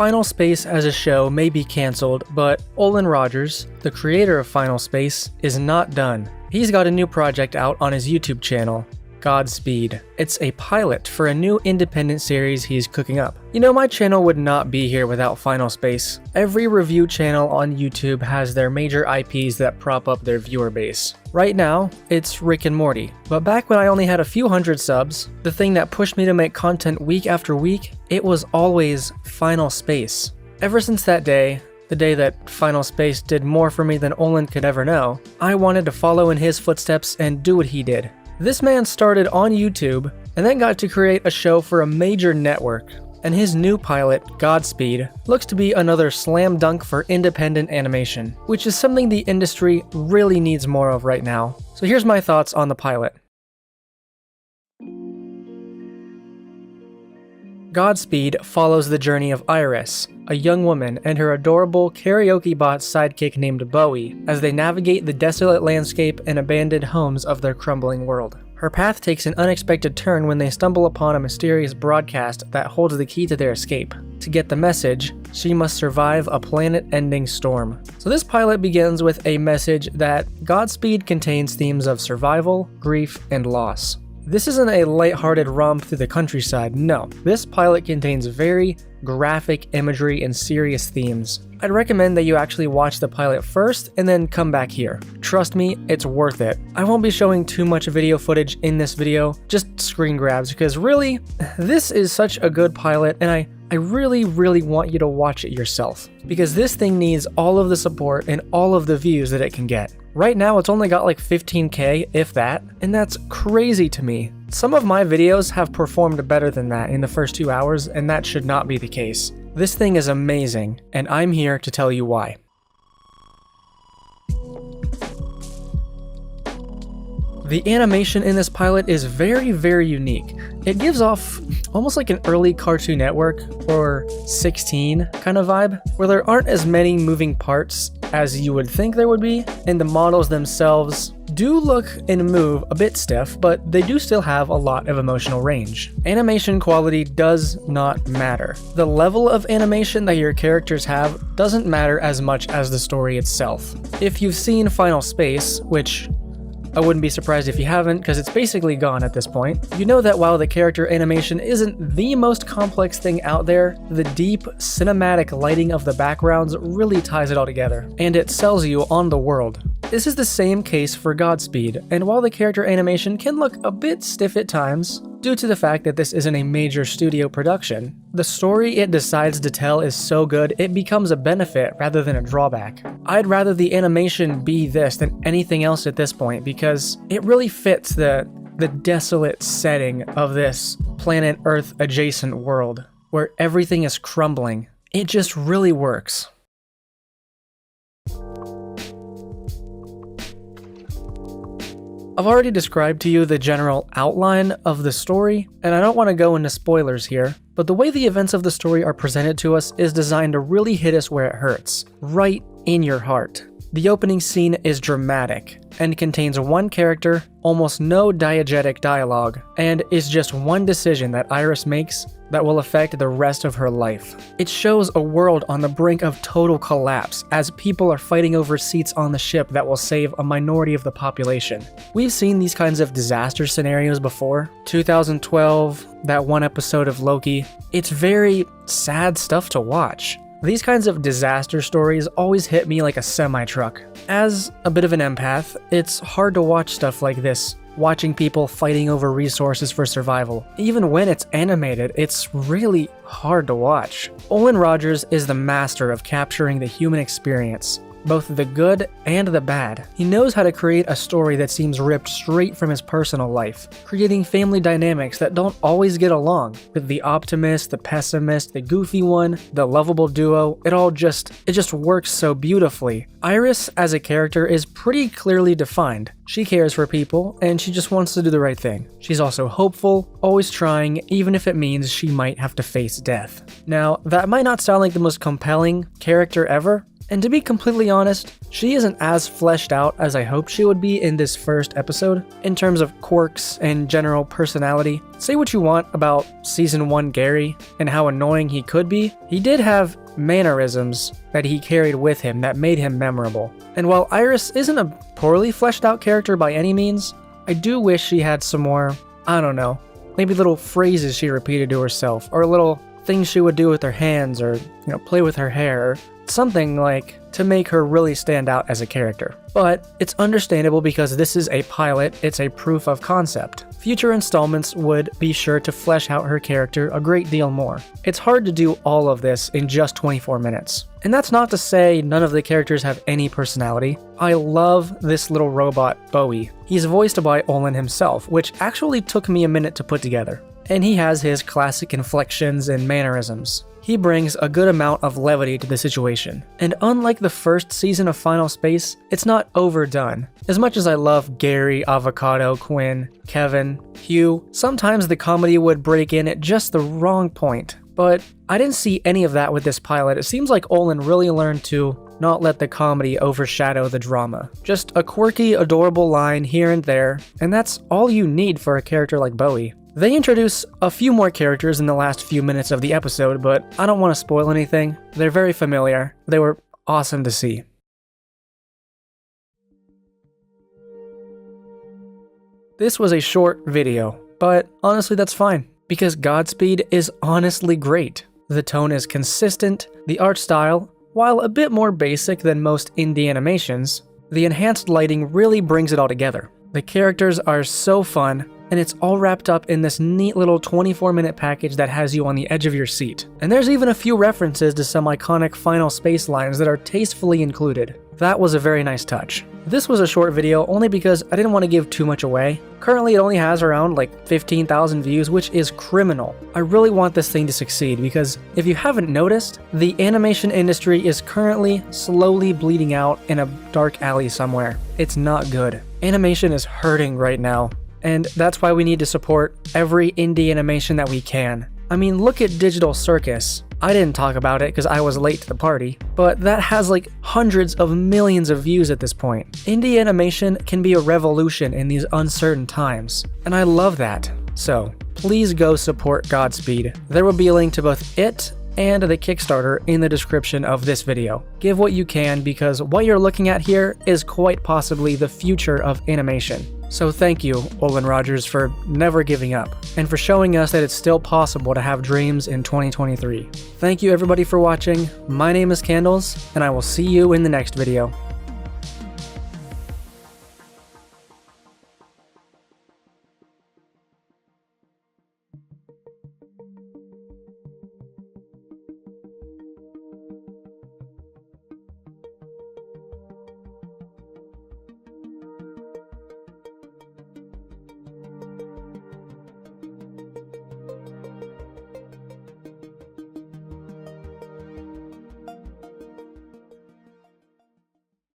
Final Space as a show may be cancelled, but Olan Rogers, the creator of Final Space, is not done. He's got a new project out on his YouTube channel, Godspeed. It's a pilot for a new independent series he's cooking up. You know, my channel would not be here without Final Space. Every review channel on YouTube has their major IPs that prop up their viewer base. Right now, it's Rick and Morty. But back when I only had a few hundred subs, the thing that pushed me to make content week after week, it was always Final Space. Ever since that day, the day that Final Space did more for me than Olan could ever know, I wanted to follow in his footsteps and do what he did. This man started on YouTube and then got to create a show for a major network, and his new pilot, Godspeed, looks to be another slam dunk for independent animation, which is something the industry really needs more of right now. So here's my thoughts on the pilot. Godspeed follows the journey of Iris, a young woman, and her adorable karaoke bot sidekick named Bowie as they navigate the desolate landscape and abandoned homes of their crumbling world. Her path takes an unexpected turn when they stumble upon a mysterious broadcast that holds the key to their escape. To get the message, she must survive a planet-ending storm. So this pilot begins with a message that Godspeed contains themes of survival, grief, and loss. This isn't a lighthearted romp through the countryside, no. This pilot contains very graphic imagery and serious themes. I'd recommend that you actually watch the pilot first and then come back here. Trust me, it's worth it. I won't be showing too much video footage in this video, just screen grabs, because really, this is such a good pilot, and I really want you to watch it yourself, because this thing needs all of the support and all of the views that it can get. Right now, it's only got like 15K, if that, and that's crazy to me. Some of my videos have performed better than that in the first 2 hours, and that should not be the case. This thing is amazing, and I'm here to tell you why. The animation in this pilot is very unique. It gives off almost like an early Cartoon Network or 16 kind of vibe, where there aren't as many moving parts as you would think there would be, and the models themselves do look and move a bit stiff, but they do still have a lot of emotional range. Animation quality does not matter. The level of animation that your characters have doesn't matter as much as the story itself. If you've seen Final Space, which I wouldn't be surprised if you haven't, because it's basically gone at this point. You know that while the character animation isn't the most complex thing out there, the deep, cinematic lighting of the backgrounds really ties it all together, and it sells you on the world. This is the same case for Godspeed, and while the character animation can look a bit stiff at times, due to the fact that this isn't a major studio production, the story it decides to tell is so good it becomes a benefit rather than a drawback. I'd rather the animation be this than anything else at this point, because it really fits the desolate setting of this planet Earth adjacent world where everything is crumbling. It just really works. I've already described to you the general outline of the story, and I don't want to go into spoilers here, but the way the events of the story are presented to us is designed to really hit us where it hurts, right in your heart. The opening scene is dramatic and contains one character, almost no diegetic dialogue, and is just one decision that Iris makes that will affect the rest of her life. It shows a world on the brink of total collapse as people are fighting over seats on the ship that will save a minority of the population. We've seen these kinds of disaster scenarios before. 2012, that one episode of Loki. It's very sad stuff to watch. These kinds of disaster stories always hit me like a semi-truck. As a bit of an empath, it's hard to watch stuff like this, watching people fighting over resources for survival. Even when it's animated, it's really hard to watch. Olan Rogers is the master of capturing the human experience, both the good and the bad. He knows how to create a story that seems ripped straight from his personal life, creating family dynamics that don't always get along, with the optimist, the pessimist, the goofy one, the lovable duo. It just works so beautifully. Iris as a character is pretty clearly defined. She cares for people, and she just wants to do the right thing. She's also hopeful, always trying, even if it means she might have to face death. Now, that might not sound like the most compelling character ever, And to be completely honest, she isn't as fleshed out as I hoped she would be in this first episode, in terms of quirks and general personality. Say what you want about Season 1 Gary and how annoying he could be, he did have mannerisms that he carried with him that made him memorable. And while Iris isn't a poorly fleshed out character by any means, I do wish she had some more, I don't know, maybe little phrases she repeated to herself, or little things she would do with her hands, or, play with her hair, or something like to make her really stand out as a character. But it's understandable because this is a pilot, it's a proof of concept. Future installments would be sure to flesh out her character a great deal more. It's hard to do all of this in just 24 minutes. And that's not to say none of the characters have any personality. I love this little robot, Bowie. He's voiced by Olan himself, which actually took me a minute to put together. And he has his classic inflections and mannerisms. He brings a good amount of levity to the situation. And unlike the first season of Final Space, it's not overdone. As much as I love Gary, Avocado, Quinn, Kevin, Hugh, sometimes the comedy would break in at just the wrong point. But I didn't see any of that with this pilot. It seems like Olan really learned to not let the comedy overshadow the drama. Just a quirky, adorable line here and there, and that's all you need for a character like Bowie. They introduce a few more characters in the last few minutes of the episode, but I don't want to spoil anything. They're very familiar. They were awesome to see. This was a short video, but honestly that's fine, because Godspeed is honestly great. The tone is consistent, the art style, while a bit more basic than most indie animations, the enhanced lighting really brings it all together. The characters are so fun, and it's all wrapped up in this neat little 24-minute package that has you on the edge of your seat. And there's even a few references to some iconic Final Space lines that are tastefully included. That was a very nice touch. This was a short video only because I didn't want to give too much away. Currently it only has around 15,000 views, which is criminal. I really want this thing to succeed because if you haven't noticed, the animation industry is currently slowly bleeding out in a dark alley somewhere. It's not good. Animation is hurting right now. And that's why we need to support every indie animation that we can. I mean, look at Digital Circus. I didn't talk about it because I was late to the party, but that has hundreds of millions of views at this point. Indie animation can be a revolution in these uncertain times, and I love that. So, please go support Godspeed. There will be a link to both it and the Kickstarter in the description of this video. Give what you can because what you're looking at here is quite possibly the future of animation. So thank you, Olan Rogers, for never giving up, and for showing us that it's still possible to have dreams in 2023. Thank you everybody for watching. My name is Candles, and I will see you in the next video.